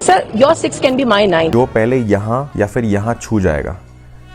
Sir, your 6 can be my 9. जो पहले यहाँ या फिर यहाँ छू जाएगा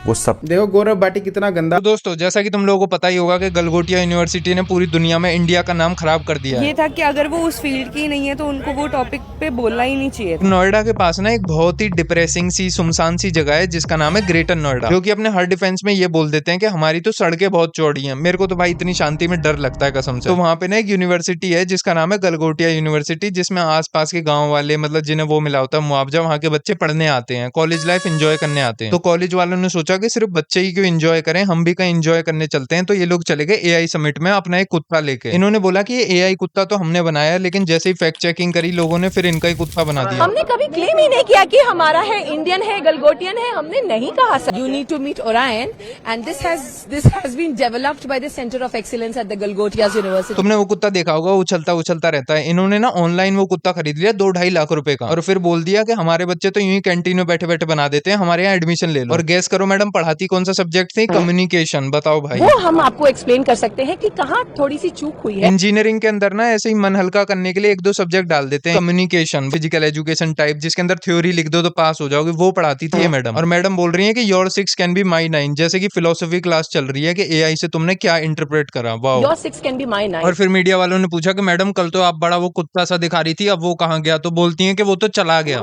वो सब। देखो गौरव भाटी कितना गंदा। तो दोस्तों, जैसा कि तुम लोगों को पता ही होगा कि गलगोटिया यूनिवर्सिटी ने पूरी दुनिया में इंडिया का नाम खराब कर दिया है। ये था कि अगर वो उस फील्ड की नहीं है तो उनको वो टॉपिक पे बोलना ही नहीं चाहिए। नोएडा के पास ना एक बहुत ही डिप्रेसिंग सी सुनसान सी जगह है जिसका नाम है ग्रेटर नोएडा, जो कि अपने हर डिफेंस में ये बोल देते हैं कि हमारी तो सड़कें बहुत चौड़ी हैं। मेरे को तो भाई इतनी शांति में डर लगता है कसम से। तो वहाँ पे ना एक यूनिवर्सिटी है जिसका नाम है गलगोटिया यूनिवर्सिटी, जिसमें आसपास के गाँव वाले मतलब जिन्हें वो मिला होता है मुआवजा, वहाँ के बच्चे पढ़ने आते हैं, कॉलेज लाइफ एंजॉय करने आते हैं। तो कॉलेज वालों ने सोचा कि सिर्फ बच्चे ही क्यों एंजॉय करें, हम भी कहीं एंजॉय करने चलते हैं। तो ये लोग चले गए एआई समिट में अपना एक कुत्ता लेके। इन्होंने बोला कि ये एआई कुत्ता तो हमने बनाया है, लेकिन जैसे ही फैक्ट चेकिंग करी लोगों ने, फिर इनका ही कुत्ता बना दिया। हमने कभी क्लेम ही नहीं किया कि हमारा है, इंडियन है, गलगोटियन है, हमने नहीं कहा sir. You need to meet Orion and this has been developed by the Center of Excellence at the Galgotias University. तुमने वो कुत्ता देखा होगा, उछलता उछलता रहता है। इन्होंने ना ऑनलाइन वो कुत्ता खरीद लिया 2-2.5 लाख रुपए का, और फिर बोल दिया कि हमारे बच्चे तो यूं ही कैंटीन में बैठे बैठे बना देते हैं, हमारे यहाँ एडमिशन ले लो। और गेस करो मैडम पढ़ाती कौन सा सब्जेक्ट थी? कम्युनिकेशन। बताओ भाई। वो हम आपको एक्सप्लेन कर सकते हैं कि कहाँ थोड़ी सी चूक हुई है। इंजीनियरिंग के अंदर ना ऐसे ही मन हल्का करने के लिए 1-2 सब्जेक्ट डाल देते हैं, कम्युनिकेशन, फिजिकल एजुकेशन टाइप, जिसके अंदर थ्योरी लिख दो तो पास हो जाओगे, वो पढ़ाती थी ये मैडम। और मैडम बोल रही है कि योर 6 कैन बी माई 9, जैसे कि फिलोसफी क्लास चल रही है कि एआई से तुमने क्या इंटरप्रेट करा। Wow. Your 6 can be my 9. और फिर मीडिया वालों ने पूछा कि मैडम कल तो आप बड़ा वो कुत्ता सा दिखा रही थी, अब वो कहाँ गया? तो बोलती हैं कि वो तो चला गया।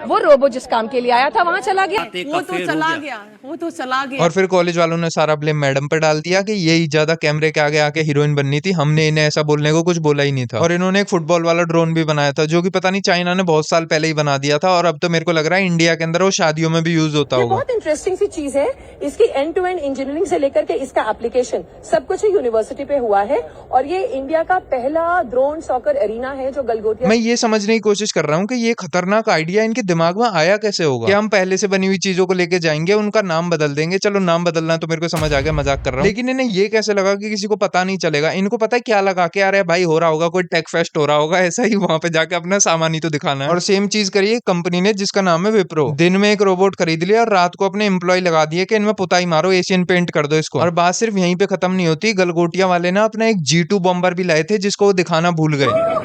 वो रोबो जिस काम के लिए आया था वहाँ चला गया। वो तो चला गया। और फिर कॉलेज वालों ने सारा ब्लेम मैडम पे डाल दिया कि यही ज्यादा कैमरे के आगे आके हीरोइन बननी थी, हमने इन्हें ऐसा बोलने को कुछ बोला ही नहीं था। और इन्होंने एक फुटबॉल वाला ड्रोन भी बनाया था, जो कि पता नहीं चाइना ने बहुत साल पहले ही बना दिया था, और अब तो मेरे को लग रहा है इंडिया के अंदर वो शादियों में भी यूज होता ये होगा। बहुत इंटरेस्टिंग सी चीज है। इसकी एंड टू एंड इंजीनियरिंग से लेकर के इसका एप्लीकेशन सब कुछ यूनिवर्सिटी पे हुआ है, और ये इंडिया का पहला ड्रोन सॉकर एरिना है जो गलगोटिया। मैं ये समझने की कोशिश कर रहा हूँ कि ये खतरनाक आइडिया इनके दिमाग में आया कैसे होगा। क्या हम पहले से बनी हुई चीजों को लेके जाएंगे, उनका नाम बदल देंगे? चलो नाम बदलना तो मेरे को समझ आ गया, मजाक कर रहा हूँ, लेकिन इन्हें ये कैसे लगा कि किसी को पता नहीं चलेगा? इनको पता है क्या लगा के आ रहा है भाई, हो रहा होगा कोई टेक फेस्ट हो रहा होगा, ऐसा ही वहां पे जाके अपना सामान ही तो दिखाना है। और सेम चीज करिए कंपनी ने जिसका नाम है विप्रो। दिन में एक रोबोट खरीद लिया और रात को अपने एम्प्लॉय लगा दिए कि इनमें पुताई मारो, एशियन पेंट कर दो इसको। और बात सिर्फ यहीं पे खत्म नहीं होती, गलगोटिया वाले ना अपना एक G2 बॉम्बर भी लाए थे जिसको वो दिखाना भूल गए।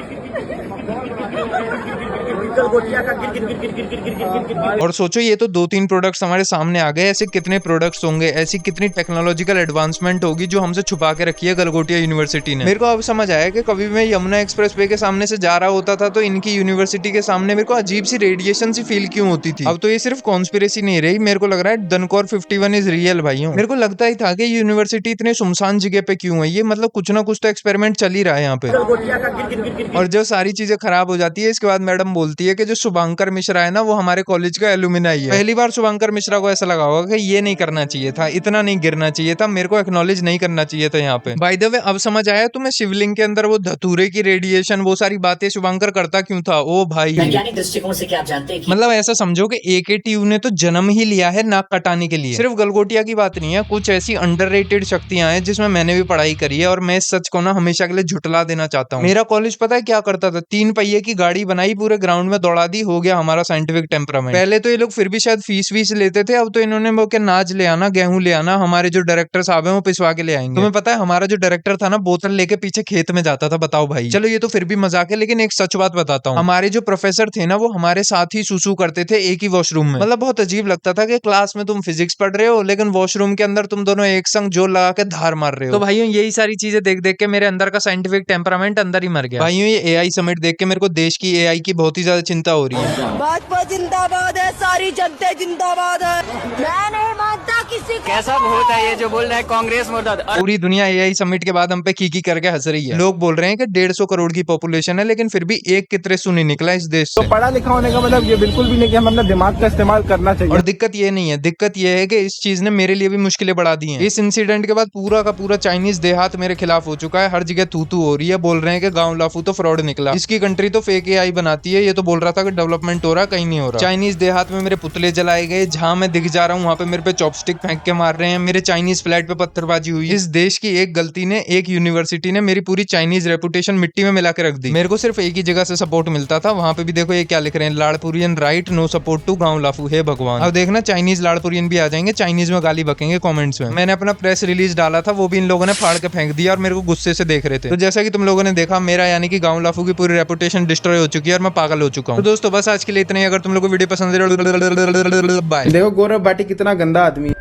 और सोचो ये तो 2-3 प्रोडक्ट्स हमारे सामने आ गए, ऐसे कितने प्रोडक्ट्स होंगे, ऐसी कितनी टेक्नोलॉजिकल एडवांसमेंट होगी जो हमसे छुपा के रखी है गलगोटिया यूनिवर्सिटी ने। मेरे को अब समझ आया कि कभी मैं यमुना एक्सप्रेस वे के सामने से जा रहा होता था तो इनकी यूनिवर्सिटी के सामने मेरे को अजीब सी रेडिएशन सी फील क्यों होती थी। अब तो ये सिर्फ कॉन्स्पिरेसी नहीं रही, मेरे को लग रहा है दनकौर 51 इज रियल भाइयों। मेरे को लगता ही था कि यूनिवर्सिटी इतने सुनसान जगह पे क्यों है, ये मतलब कुछ ना कुछ तो एक्सपेरिमेंट चल ही रहा है यहाँ पे। और जो सारी चीजें खराब हो जाती है इसके बाद मैडम बोलती है कि जो शुभंकर मिश्रा है ना वो हमारे कॉलेज का एलुमिनाई है। पहली बार शुभंकर मिश्रा को ऐसा लगा होगा कि ये नहीं करना चाहिए था, इतना नहीं गिरना चाहिए था, मेरे को एक्नॉलेज नहीं करना चाहिए था यहाँ पे। बाय द वे अब समझ आया तुम्हें शिवलिंग के अंदर वो धतूरे की रेडिएशन, वो सारी बातें शुभंकर करता क्यों था? ओ भाई, वैज्ञानिक दृष्टिकोण से क्या आप जानते हैं? मतलब ऐसा समझो कि AKTU ने तो जन्म ही लिया है नाक कटाने के लिए। सिर्फ गलगोटिया की बात नहीं है, कुछ ऐसी अंडररेटेड शक्तियां हैं जिसमें मैंने भी पढ़ाई करी है, और मैं इस सच को ना हमेशा के लिए झुटला देना चाहता हूँ। मेरा कॉलेज पता है क्या करता था? 3 पहिए की गाड़ी बनाई, पूरे ग्राउंड में दौड़ा दी, हो गया हमारा साइंटिफिक टेम्परामेंट। पहले तो ये लोग फिर भी शायद फीस लेते थे, अब तो इन्होंने वो के नाच ले आना, गेहूं ले आना, हमारे जो डायरेक्टर साहब हैं वो पिसवा के ले आएंगे। तुम्हें पता है हमारा जो डायरेक्टर था ना बोतल लेके पीछे खेत में जाता था। बताओ भाई, चलो ये तो फिर भी मजाक है, लेकिन एक सच बात बताता हूँ, हमारे जो प्रोफेसर थे ना वो हमारे साथ ही सुसु करते थे एक ही वॉशरूम में। मतलब बहुत अजीब लगता था कि क्लास में तुम फिजिक्स पढ़ रहे हो लेकिन वॉशरूम के अंदर तुम दोनों एक संग जोर लगा के धार मार रहे हो। तो भाइयों यही सारी चीजें देख देख के मेरे अंदर का साइंटिफिक टेम्परामेंट अंदर ही मर गया। भाइयों ये एआई समिट देख के मेरे को देश की एआई की बहुत ही ज्यादा चिंता हो रही है। भाजपा जिंदाबाद है, सारी जनता जिंदाबाद है। मैं नहीं मानता किसी को। कैसा वोट है ये जो बोल रहा है कांग्रेस मुर्दाबाद? पूरी दुनिया एआई समिट के बाद हम पे की करके हंस रही है। लोग बोल रहे हैं कि 150 करोड़ की पॉपुलेशन है, लेकिन फिर भी एक कितरे सुनी निकला इस देश से। तो पढ़ा लिखा होने का मतलब ये बिल्कुल भी नहीं कि हम अपना दिमाग का इस्तेमाल करना चाहिए। और दिक्कत ये नहीं है, दिक्कत ये है कि इस चीज ने मेरे लिए भी मुश्किलें बढ़ा दी हैं। इस इंसिडेंट के बाद पूरा का पूरा चाइनीज देहात मेरे खिलाफ हो चुका है, हर जगह तू हो रही है, बोल रहे हैं कि गांव लाफू तो फ्रॉड निकला, इसकी कंट्री तो फेक एआई बनाती है। ये तो बोल रहा था कि डेवलपमेंट हो रहा, कहीं नहीं हो रहा। चाइनीज देहात में मेरे पुतले जलाए गए, जहां मैं दिख जा रहा हूँ वहां पे मेरे पे चॉपस्टिक फेंक के मार रहे हैं, मेरे चाइनीज फ्लैट पे पत्थरबाजी हुई। इस देश की एक गलती ने, एक यूनिवर्सिटी ने मेरी पूरी चाइनीज रेपुटेशन मिट्टी में मिला के रख दी। मेरे को सिर्फ एक ही जगह से सपोर्ट मिलता था, वहां पे भी देखो ये क्या लिख रहे हैं, लाड़पुरियन राइट, नो सपोर्ट टू गांव लाफू। हे भगवान, अब देखना चाइनीज लाड़पुरियन भी आ जाएंगे, चाइनीज में गाली बकेंगे कमेंट्स में। मैंने अपना प्रेस रिलीज डाला था, वो भी इन लोगों ने फाड़ के फेंक दिया और मेरे को गुस्से से देख रहे थे। तो जैसा कि तुम लोगों ने देखा, मेरा यानी कि गांव लाफू की पूरी रेपुटेशन डिस्ट्रॉय हो चुकी है और मैं पागल हो चुका चुका हूँ। तो दोस्तों बस आज के लिए इतना ही। अगर तुम लोग को वीडियो पसंद है बाय। देखो गौरव भाटी कितना गंदा आदमी है।